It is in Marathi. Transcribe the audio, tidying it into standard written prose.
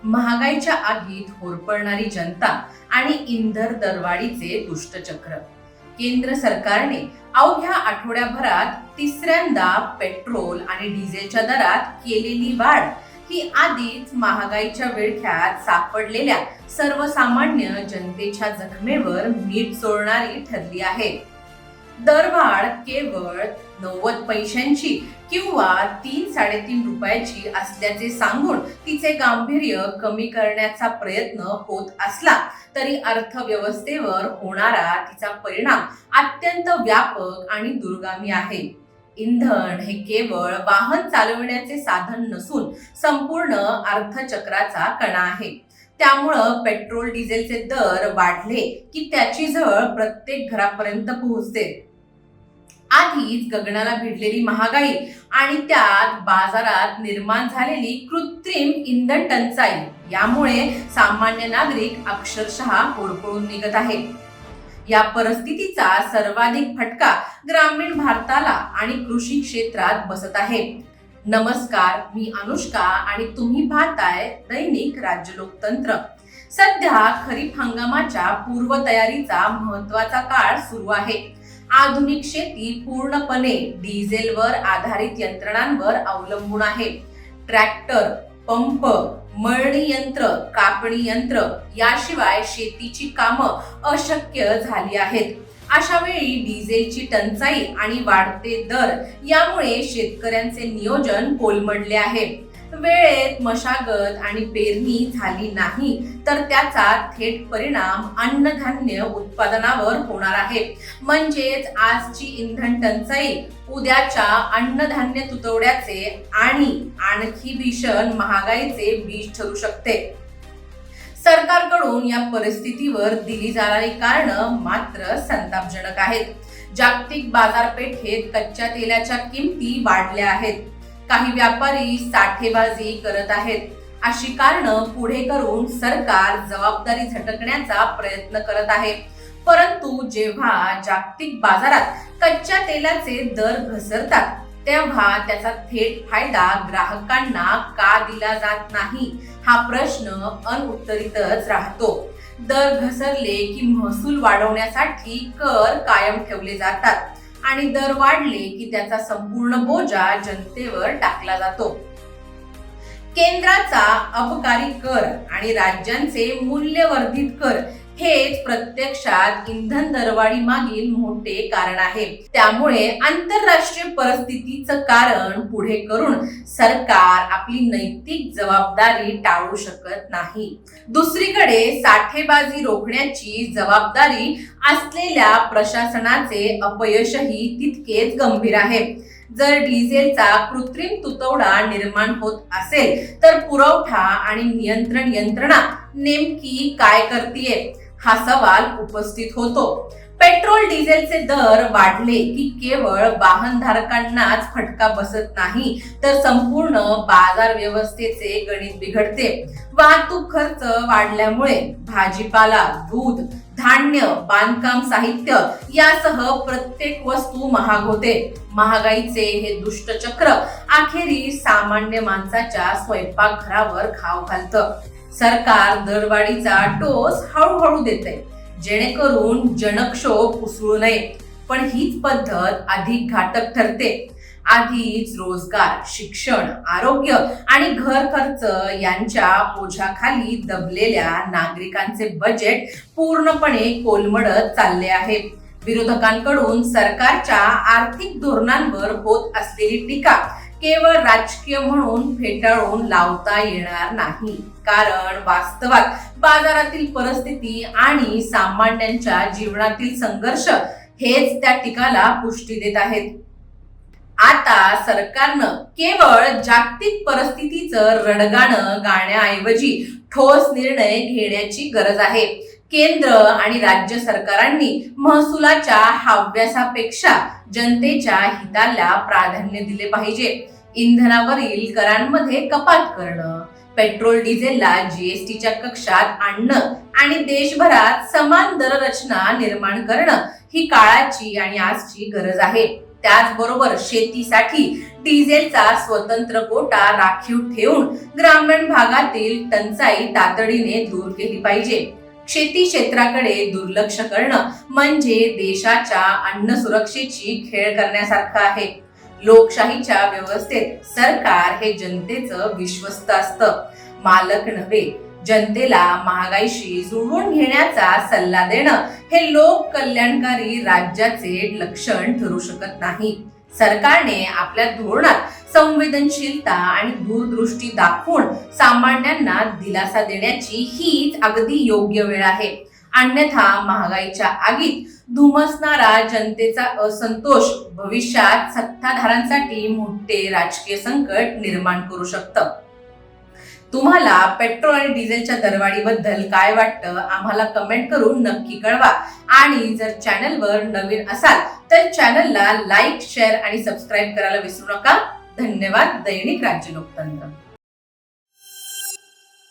महागाईच्या आगीत होरपळणारी जनता आणि इंधन दरवाढीचे दुष्टचक्र. केंद्र सरकारने अवघ्या आठवड्याभरात तिसऱ्यांदा पेट्रोल आणि डिझेलच्या दरात केलेली वाढ ही आधीच महागाईच्या विळख्यात सापडलेल्या सर्वसामान्य जनतेच्या जखमेवर मीठ चोळणारी ठरली आहे. दरवाढ केवळ 90 पैशांची किंवा 3-3.5 रुपयाची असल्याचे सांगून तिचे गांभीर्य कमी करण्याचा प्रयत्न होत असला तरी अर्थव्यवस्थेवर होणारा तिचा परिणाम अत्यंत व्यापक आणि दूरगामी आहे. इंधन हे केवळ वाहन चालविण्याचे साधन नसून संपूर्ण अर्थचक्राचा कणा आहे. त्यामुळं पेट्रोल डिझेलचे दर वाढले की त्याची झळ प्रत्येक घरापर्यंत पोहोचते. आधीच गगनाला भिडलेली महागाई आणि त्यात बाजारात निर्माण झालेली कृत्रिम इंधन टंचाई यामुळे सामान्य नागरिक अक्षरशः होरपळून निघत आहे. या परिस्थितीचा सर्वाधिक फटका ग्रामीण भारताला आणि कृषी क्षेत्रात बसत आहे. नमस्कार, मी अनुष्का आणि तुम्ही पाहताय दैनिक राज्य लोकतंत्र. सध्या खरीप हंगामाच्या पूर्वतयारीचा महत्वाचा काळ सुरू आहे. आधुनिक शेती पूर्णपणे डिझेलवर आधारित यंत्रणांवर अवलंबून आहे. ट्रॅक्टर, पंप, मळणी यंत्र, कापणी यंत्र याशिवाय शेतीची कामं अशक्य झाली आहेत. अशा वेळी डिझेलची टंचाई आणि वाढते दर यामुळे शेतकऱ्यांचे नियोजन कोलमडले आहे. वेळेत मशागत आणि पेरणी झाली नाही तर त्याचा थेट परिणाम अन्नधान्य उत्पादनावर होणार आहे. म्हणजेच आजची इंधन टंचाई उद्याच्या अन्नधान्य तुटवड्याचे आणि आणखी भीषण महागाईचे बीज ठरू शकते. सरकारकडून या परिस्थितीवर दिली जाणारी कारणं मात्र संतापजनक आहेत. जागतिक बाजारपेठेत कच्च्या तेलाच्या किमती वाढल्या आहेत. काही व्यापारी साठेबाजी करत आहेत. अशी कारणं पुढे करून सरकार जबाबदारी झटकण्याचा प्रयत्न करत आहे. परंतु जेव्हा जागतिक बाजारात कच्च्या तेलाचे दर घसरतात तेव्हा त्याचा थेट फायदा ग्राहकांना का दिला जात नाही हा प्रश्न अनउत्तरितच राहतो. दर घसरले की महसूल वाढवण्यासाठी कर कायम ठेवले जातात आणि दर वाढले की त्याचा संपूर्ण बोजा जनतेवर टाकला जातो. केंद्राचा अबकारी कर आणि राज्यांचे मूल्यवर्धित कर हेच प्रत्यक्षात इंधन दरवाढी मागील मोठे कारण आहे. त्यामुळे आंतरराष्ट्रीय परिस्थितीचं कारण पुढे करून सरकार आपली नैतिक जबाबदारी टाळू शकत नाही. दुसरीकडे साठेबाजी रोखण्याची जबाबदारी असलेल्या प्रशासनाचे अपयशही तितकेच गंभीर आहे. जर डिझेलचा कृत्रिम तुटवडा निर्माण होत असेल तर पुरवठा आणि नियंत्रण यंत्रणा नेमकी काय करतेय हा सवाल उपस्थित होतो. पेट्रोल डिझेलचे दर वाढले की केवळ वाहनधारकांनाच फटका बसत नाही तर संपूर्ण बाजार व्यवस्थेचे गणित बिघडते. वाहतूक खर्च वाढल्यामुळे भाजीपाला, दूध, धान्य, बांधकाम साहित्य यासह प्रत्येक वस्तू महाग होते. महागाईचे हे दुष्टचक्र अखेरीस सामान्य माणसाच्या स्वयंपाकघरावर घाव घालतं. सरकार दरवाढीचा डोस हळूहळू देते जेणेकरून जनक्षोभ उसळू नये. पण हीच पद्धत अधिक घातक ठरते. आधीच रोजगार, शिक्षण, आरोग्य आणि घर खर्च यांच्या ओझ्याखाली दबलेल्या नागरिकांचे बजेट पूर्णपणे कोलमडत चालले आहे. विरोधकांकडून सरकारच्या आर्थिक धोरणांवर होत असलेली टीका केवळ राजकीय म्हणून फेटाळून लावता येणार नाही. कारण वास्तवात बाजारातील परिस्थिती आणि सामान्यांच्या जीवनातील संघर्ष हेच त्या टीकाला पुष्टी देत आहेत. आता सरकारनं केवळ जागतिक परिस्थितीचं रडगाणं गाण्याऐवजी ठोस निर्णय घेण्याची गरज आहे. केंद्र आणि राज्य सरकारांनी महसुलाच्या हव्यासापेक्षा जनतेच्या हिताला प्राधान्य दिले पाहिजे. इंधनावरील करांमध्ये कपात करणं, पेट्रोल डिझेलला जीएसटीच्या कक्षात आणणं आणि देशभरात समान दर रचना निर्माण करणं ही काळाची आणि आजची गरज आहे. त्याचबरोबर शेतीसाठी डिझेलचा स्वतंत्र कोटा राखीव ठेवून ग्रामीण भागातील टंचाई तातडीने दूर केली पाहिजे. शेती क्षेत्राकडे दुर्लक्ष करणं म्हणजे देशाच्या अन्न सुरक्षेची खेळ करण्यासारखं आहे. लोकशाहीच्या व्यवस्थेत सरकार हे जनतेचं विश्वस्त असतं, मालक नव्हे. जनतेला महागाईशी जुळवून घेण्याचा सल्ला देणं हे लोक कल्याणकारी राज्याचे लक्षण ठरू शकत नाही. सरकारने आपल्या धोरणात संवेदनशीलता आणि दूरदृष्टी दाखवून सामान्यांना दिलासा देण्याची हीच अगदी योग्य वेळ आहे. अन्यथा महागाईच्या आगीत धुमसणारा जनतेचा असंतोष भविष्यात सत्ताधाऱ्यांसाठी मोठे राजकीय संकट निर्माण करू शकतं. तुम्हाला पेट्रोल आणि डिझेलच्या दरवाढीबद्दल काय वाटतं आम्हाला कमेंट करून नक्की कळवा. आणि जर चॅनलवर नवीन असाल तर चॅनलला लाईक, शेअर आणि सबस्क्राईब करायला विसरू नका. धन्यवाद. दैनिक राज्य लोकतंत्र.